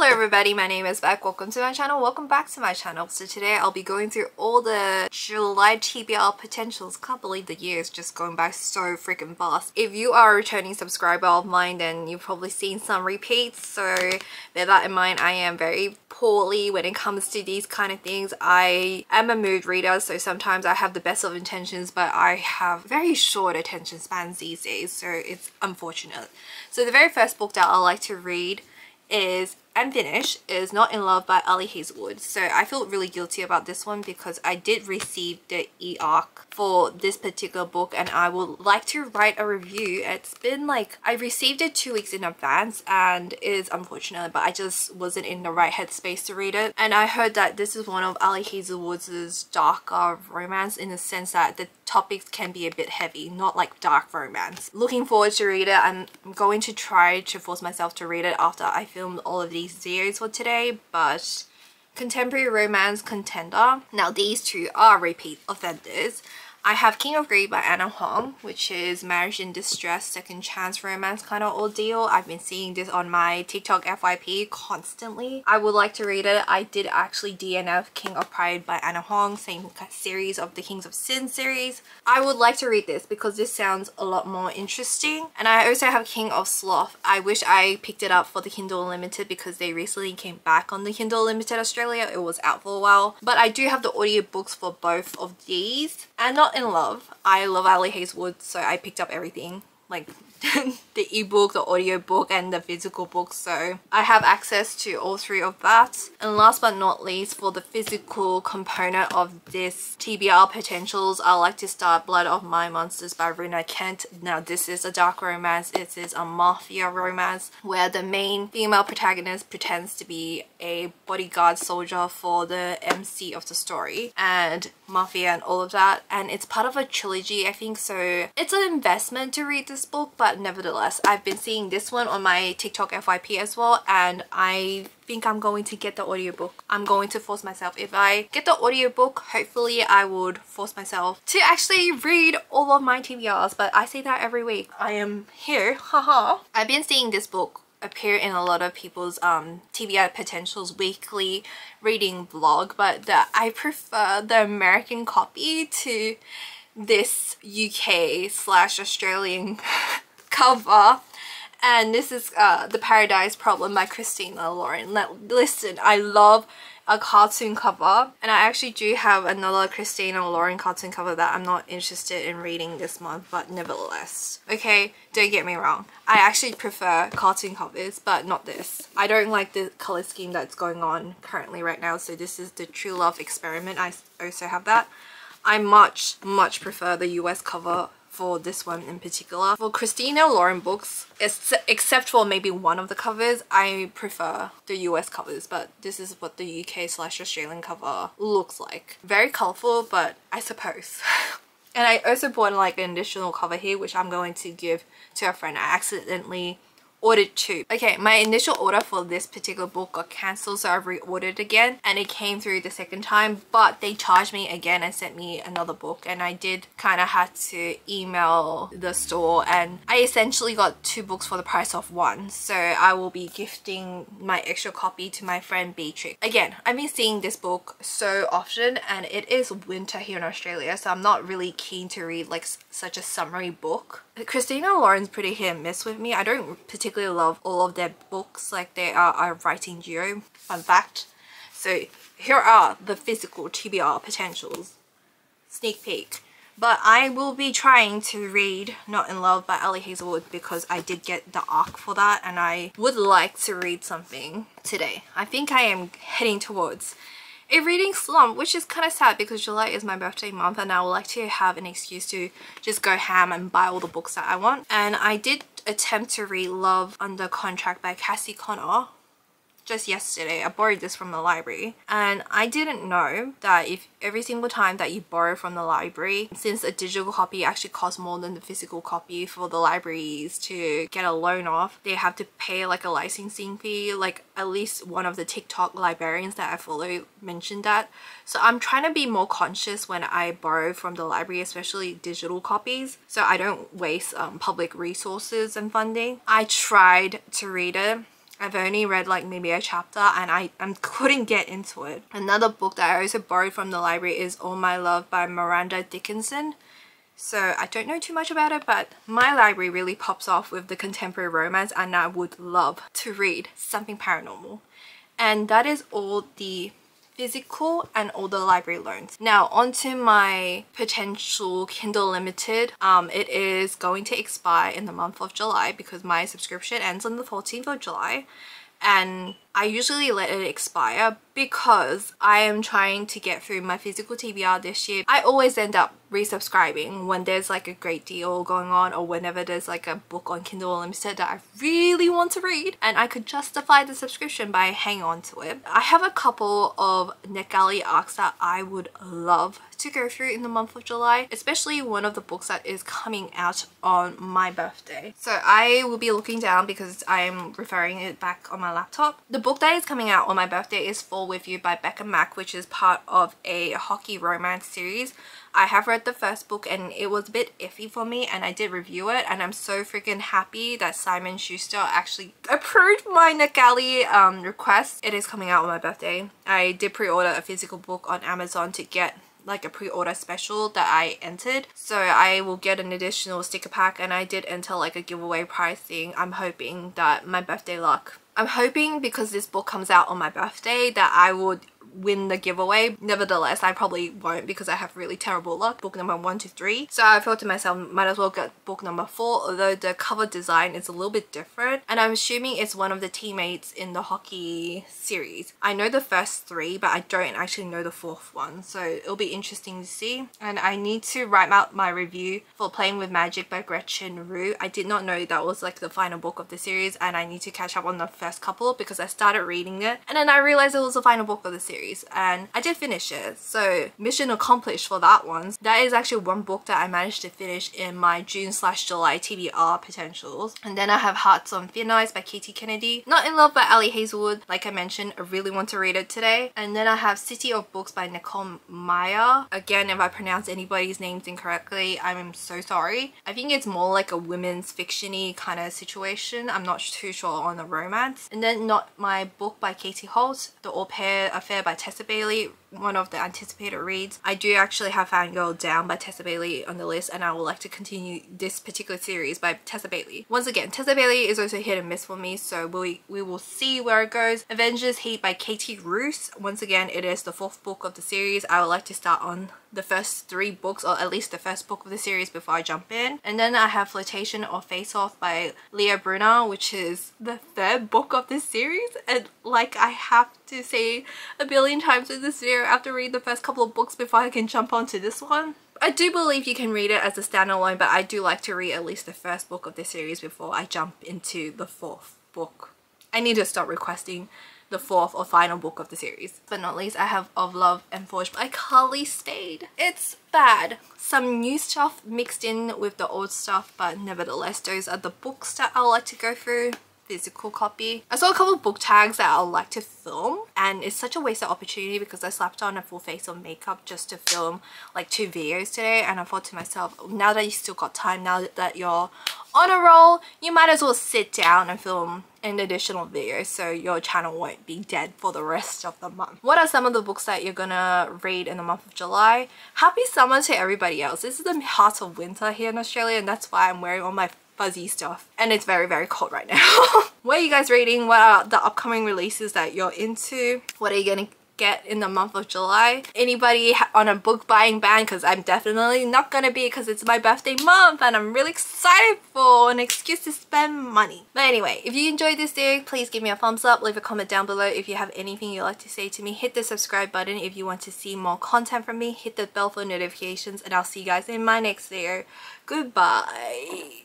Hello everybody, my name is Beck. Welcome to my channel. Welcome back to my channel. So today I'll be going through all the July TBR potentials. Can't believe the year is just going by so freaking fast. If you are a returning subscriber of mine, then you've probably seen some repeats. So bear that in mind. I am very poorly when it comes to these kind of things. I am a mood reader, so sometimes I have the best of intentions, but I have very short attention spans these days, so it's unfortunate. So the very first book that I like to read is and finish is Not in Love by Ali Hazelwood. So I feel really guilty about this one because I did receive the e-arc for this particular book and I would like to write a review. It's been like I received it 2 weeks in advance and it is unfortunate, but I just wasn't in the right headspace to read it. And I heard that this is one of Ali Hazelwood's darker romance in the sense that the topics can be a bit heavy, not like dark romance. Looking forward to read it. I'm going to try to force myself to read it after I filmed all of these videos for today, but contemporary romance contender. Now these two are repeat offenders. I have King of Greed by Anna Huang, which is marriage in distress, second chance romance kind of ordeal. I've been seeing this on my TikTok FYP constantly. I would like to read it. I did actually DNF King of Pride by Anna Huang, same series of the Kings of Sin series. I would like to read this because this sounds a lot more interesting. And I also have King of Sloth. I wish I picked it up for the Kindle Unlimited because they recently came back on the Kindle Unlimited Australia. It was out for a while. But I do have the audiobooks for both of these. And Not in Love. I love Ali Hazelwood, so I picked up everything, like the ebook, the audiobook, and the physical book, so I have access to all three of that. And last but not least, for the physical component of this TBR potentials, I like to start Blood of My Monsters by Runa Kent. Now this is a dark romance. It is a mafia romance where the main female protagonist pretends to be a bodyguard soldier for the MC of the story and mafia and all of that, and it's part of a trilogy, I think, so it's an investment to read this book. But nevertheless, I've been seeing this one on my TikTok FYP as well, and I think I'm going to get the audiobook. I'm going to force myself. If I get the audiobook, hopefully I would force myself to actually read all of my TBRs, but I say that every week. I am here, haha. I've been seeing this book appear in a lot of people's TBR Potentials weekly reading vlog, but I prefer the American copy to this UK/Australian cover. And this is The Paradise Problem by Christina Lauren. Listen, I love a cartoon cover, and I actually do have another Christina Lauren cartoon cover that I'm not interested in reading this month, but nevertheless. Okay, don't get me wrong, I actually prefer cartoon covers, but not this. I don't like the color scheme that's going on currently right now, so this is the True Love Experiment. I also have that. I much prefer the US cover for this one in particular. For Christina Lauren books, except for maybe one of the covers, I prefer the US covers, but this is what the UK/Australian cover looks like. Very colourful, but I suppose. And I also bought like an additional cover here, which I'm going to give to a friend. I accidentally ordered two. Okay, my initial order for this particular book got cancelled, so I've reordered again and it came through the second time, but they charged me again and sent me another book, and I did kind of had to email the store, and I essentially got two books for the price of one, so I will be gifting my extra copy to my friend Beatrix. Again, I've been seeing this book so often, and it is winter here in Australia, so I'm not really keen to read like such a summery book. Christina Lauren's pretty hit and miss with me. I don't particularly love all of their books, like they are a writing duo, fun fact. So here are the physical TBR potentials, sneak peek. But I will be trying to read Not in Love by Ali Hazelwood because I did get the arc for that, and I would like to read something today. I think I am heading towards a reading slump, which is kind of sad because July is my birthday month and I would like to have an excuse to just go ham and buy all the books that I want. And I did attempt to read Love Under Contract by Cassie Connor just yesterday. I borrowed this from the library, and I didn't know that if every single time that you borrow from the library, since a digital copy actually costs more than the physical copy for the libraries to get a loan off, they have to pay like a licensing fee. Like at least one of the TikTok librarians that I follow mentioned that. So I'm trying to be more conscious when I borrow from the library, especially digital copies, so I don't waste public resources and funding. I tried to read it. I've only read like maybe a chapter and I couldn't get into it. Another book that I also borrowed from the library is All My Love by Miranda Dickinson. So I don't know too much about it, but my library really pops off with the contemporary romance and I would love to read something paranormal. And that is all the physical and all the library loans. Now onto my potential Kindle Limited. It is going to expire in the month of July because my subscription ends on the 14th of July. And I usually let it expire because I am trying to get through my physical TBR this year. I always end up resubscribing when there's like a great deal going on or whenever there's like a book on Kindle Unlimited that I really want to read and I could justify the subscription by hanging on to it. I have a couple of NetGalley arcs that I would love to go through in the month of July, especially one of the books that is coming out on my birthday. So I will be looking down because I'm referring it back on my laptop. The book that is coming out on my birthday is Fall With You by Becca Mack, which is part of a hockey romance series. I have read the first book and it was a bit iffy for me and I did review it, and I'm so freaking happy that Simon Schuster actually approved my NetGalley request. It is coming out on my birthday. I did pre-order a physical book on Amazon to get like a pre-order special that I entered, so I will get an additional sticker pack, and I did enter like a giveaway prize thing. I'm hoping that my birthday luck, I'm hoping because this book comes out on my birthday that I would win the giveaway. Nevertheless, I probably won't because I have really terrible luck. Book number 1 to 3. So I thought to myself, might as well get book number 4, although the cover design is a little bit different. And I'm assuming it's one of the teammates in the hockey series. I know the first 3, but I don't actually know the 4th one. So it'll be interesting to see. And I need to write out my review for Playing with Magic by Gretchen Rue. I did not know that was like the final book of the series, and I need to catch up on the first couple because I started reading it and then I realized it was the final book of the series. And I did finish it, so mission accomplished for that one. That is actually one book that I managed to finish in my June/July TBR potentials. And then I have Hearts on Thin Ice by Katie Kennedy, Not in Love by Ali Hazelwood. Like I mentioned, I really want to read it today. And then I have City of Books by Nicole Meyer. Again, if I pronounce anybody's names incorrectly, I'm so sorry. I think it's more like a women's fiction-y kind of situation. I'm not too sure on the romance. And then Not My Book by Katie Holt, The Au Pair Affair by Tessa Bailey, one of the anticipated reads. I do actually have Fangirl Down by Tessa Bailey on the list, and I would like to continue this particular series by Tessa Bailey. Once again, Tessa Bailey is also hit and miss for me, so we will see where it goes. Avengers Heat by Katie Roos. Once again, it is the 4th book of the series. I would like to start on the first 3 books, or at least the first book of the series, before I jump in. And then I have Flirtation or Face Off by Leah Brunner, which is the 3rd book of this series. And like I have to say a billion times in this video, I have to read the first couple of books before I can jump onto this one. I do believe you can read it as a standalone, but I do like to read at least the first book of the series before I jump into the 4th book. I need to stop requesting the 4th or final book of the series. But not least, I have Of Love and Forged by Carly Spade. It's bad. Some new stuff mixed in with the old stuff, but nevertheless, those are the books that I like to go through. Physical copy. I saw a couple of book tags that I would like to film, and it's such a wasted opportunity because I slapped on a full face of makeup just to film like 2 videos today, and I thought to myself, now that you still got time, now that you're on a roll, you might as well sit down and film an additional video so your channel won't be dead for the rest of the month. What are some of the books that you're gonna read in the month of July? Happy summer to everybody else. This is the heart of winter here in Australia, and that's why I'm wearing all my fuzzy stuff, and it's very, very cold right now. What are you guys reading? What are the upcoming releases that you're into? What are you gonna get in the month of July? Anybody on a book buying ban? Because I'm definitely not gonna be, because it's my birthday month and I'm really excited for an excuse to spend money. But anyway, if you enjoyed this video, please give me a thumbs up, leave a comment down below. If you have anything you'd like to say to me, hit the subscribe button. If you want to see more content from me, hit the bell for notifications, and I'll see you guys in my next video. Goodbye.